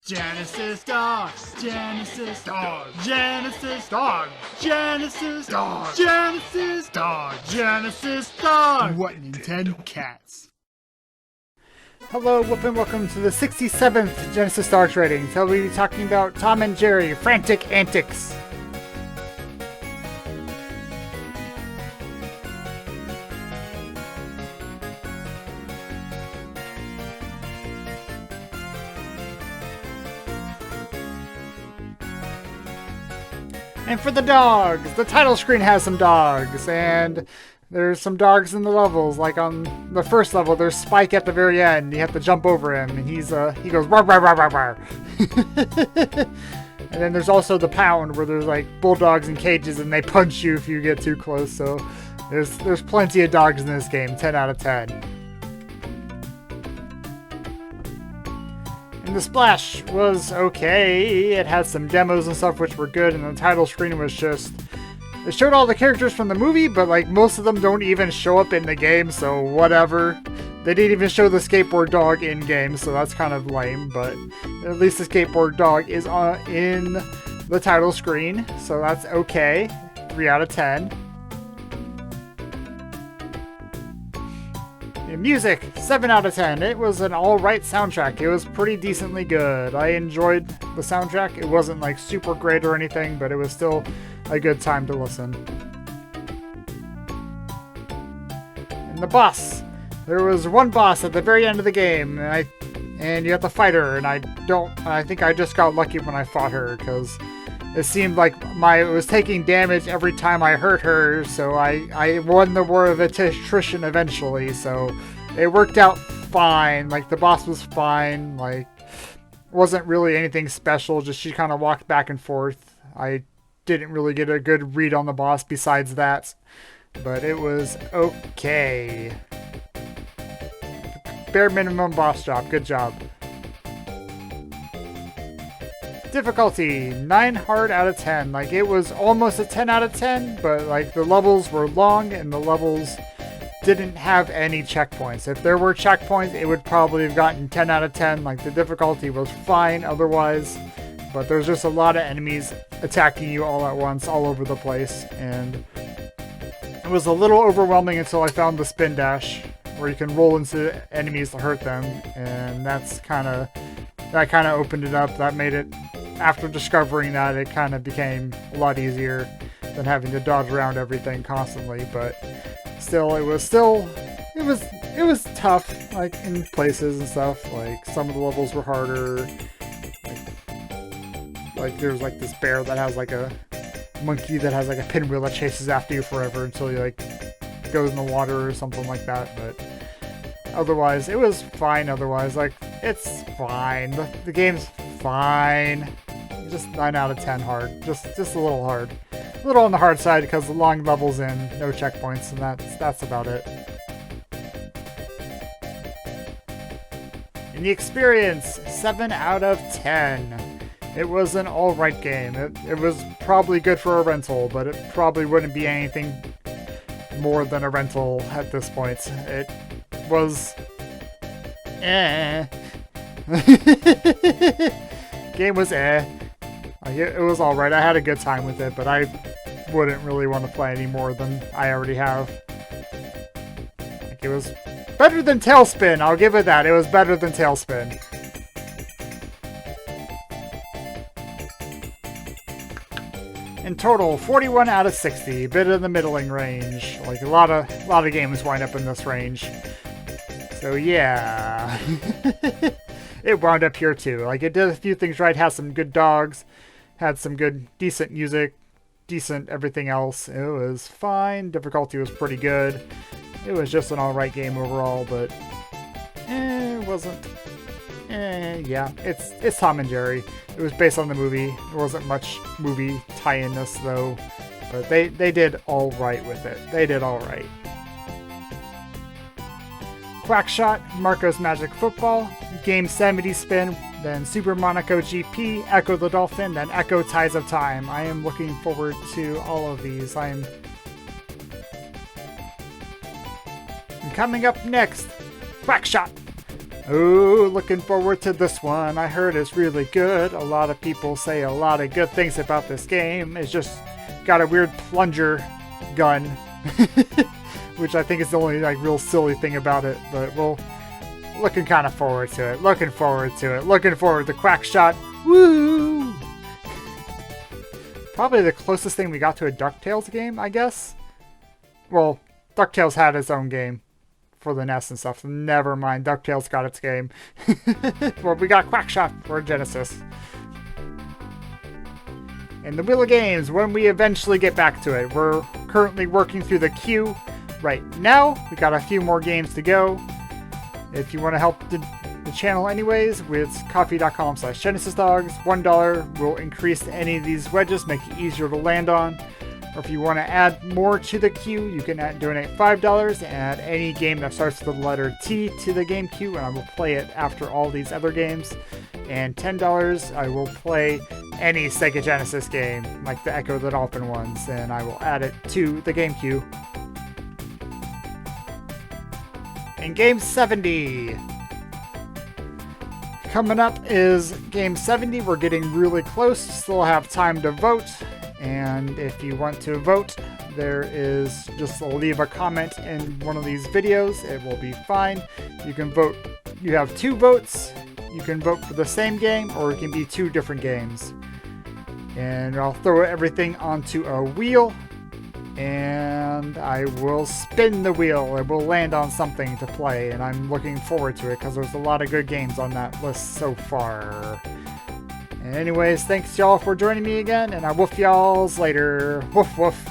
Genesis dog, Genesis dog, Genesis dog, Genesis dog, Genesis dog, Genesis dog. What Nintendo cats? Hello, and welcome to the 67th Genesis Dogs rating. So we'll be talking about Tom and Jerry, Frantic Antics. And for the dogs, the title screen has some dogs, and there's some dogs in the levels. Like on the first level, there's Spike at the very end. You have to jump over him, and he goes rawr, rawr, rawr, rawr, rawr. And then there's also the pound, where there's like bulldogs in cages, and they punch you if you get too close. So there's plenty of dogs in this game. 10 out of 10. And the splash was okay. It had some demos and stuff which were good, and the title screen was just... It showed all the characters from the movie, but like most of them don't even show up in the game, so whatever. They didn't even show the skateboard dog in game, so that's kind of lame, but at least the skateboard dog is in the title screen, so that's okay. 3 out of 10. Music, 7 out of 10. It was an alright soundtrack. It was pretty decently good. I enjoyed the soundtrack. It wasn't like super great or anything, but it was still a good time to listen. And the boss. There was one boss at the very end of the game, and you have to fight her, and I think I just got lucky when I fought her, because it seemed like it was taking damage every time I hurt her, so I won the war of attrition eventually, so it worked out fine. Like, the boss was fine, like, wasn't really anything special, just she kind of walked back and forth. I didn't really get a good read on the boss besides that, but it was okay. Bare minimum boss job, good job. Difficulty, 9 hard out of 10. Like, it was almost a 10 out of 10, but like the levels were long and the levels didn't have any checkpoints. If there were checkpoints, it would probably have gotten 10 out of 10. Like, the difficulty was fine otherwise, but there's just a lot of enemies attacking you all at once, all over the place, and it was a little overwhelming until I found the spin dash, where you can roll into enemies to hurt them, and that kind of opened it up. That made it, after discovering that, it kind of became a lot easier than having to dodge around everything constantly, but still, it was tough, like, in places and stuff. Like, some of the levels were harder. Like there's like this bear that has like a monkey that has like a pinwheel that chases after you forever until he like goes in the water or something like that, but otherwise, it was fine. Otherwise, like, it's fine. The game's fine. Just 9 out of 10 hard. Just a little hard. A little on the hard side because the long levels and no checkpoints, and that's about it. In the experience, 7 out of 10. It was an alright game. It was probably good for a rental, but it probably wouldn't be anything more than a rental at this point. It was game was it was alright. I had a good time with it, but I wouldn't really want to play any more than I already have. Like, it was better than Tailspin, I'll give it that. It was better than Tailspin. In total, 41 out of 60, a bit in the middling range. Like, a lot of games wind up in this range. So yeah, it wound up here too. Like, it did a few things right, had some good dogs, had some good, decent music, decent everything else. It was fine, difficulty was pretty good. It was just an alright game overall, but it wasn't, yeah, it's Tom and Jerry. It was based on the movie. There wasn't much movie tie-in-ness though, but they did alright with it. They did alright. Quackshot, Marco's Magic Football, Game 70 Spin, then Super Monaco GP, Echo the Dolphin, then Echo Tides of Time. I am looking forward to all of these. And coming up next, Quackshot, Ooh, looking forward to this one. I heard it's really good. A lot of people say a lot of good things about this game. It's just got a weird plunger gun, which I think is the only like real silly thing about it. But we'll looking kind of forward to it. Looking forward to it. Looking forward to Quackshot. Woo! Probably the closest thing we got to a DuckTales game, I guess. Well, DuckTales had its own game for the NES and stuff. Never mind, DuckTales got its game. Well, we got Quackshot for Genesis. And the Wheel of Games, when we eventually get back to it. We're currently working through the queue right now. We got a few more games to go. If you want to help the channel anyways, it's coffee.com/GenesisDogs. $1 will increase any of these wedges, make it easier to land on. Or if you want to add more to the queue, you can donate $5 and add any game that starts with the letter T to the game queue, and I will play it after all these other games. And $10, I will play any Sega Genesis game, like the Echo the Dolphin ones, and I will add it to the game queue. And Game 70. Coming up is Game 70. We're getting really close. Still have time to vote. And if you want to vote, there is just leave a comment in one of these videos. It will be fine. You can vote. You have 2 votes. You can vote for the same game, or it can be 2 different games. And I'll throw everything onto a wheel, and I will spin the wheel. It will land on something to play, and I'm looking forward to it because there's a lot of good games on that list so far. And anyways, thanks y'all for joining me again, and I'll woof y'alls later. Woof woof.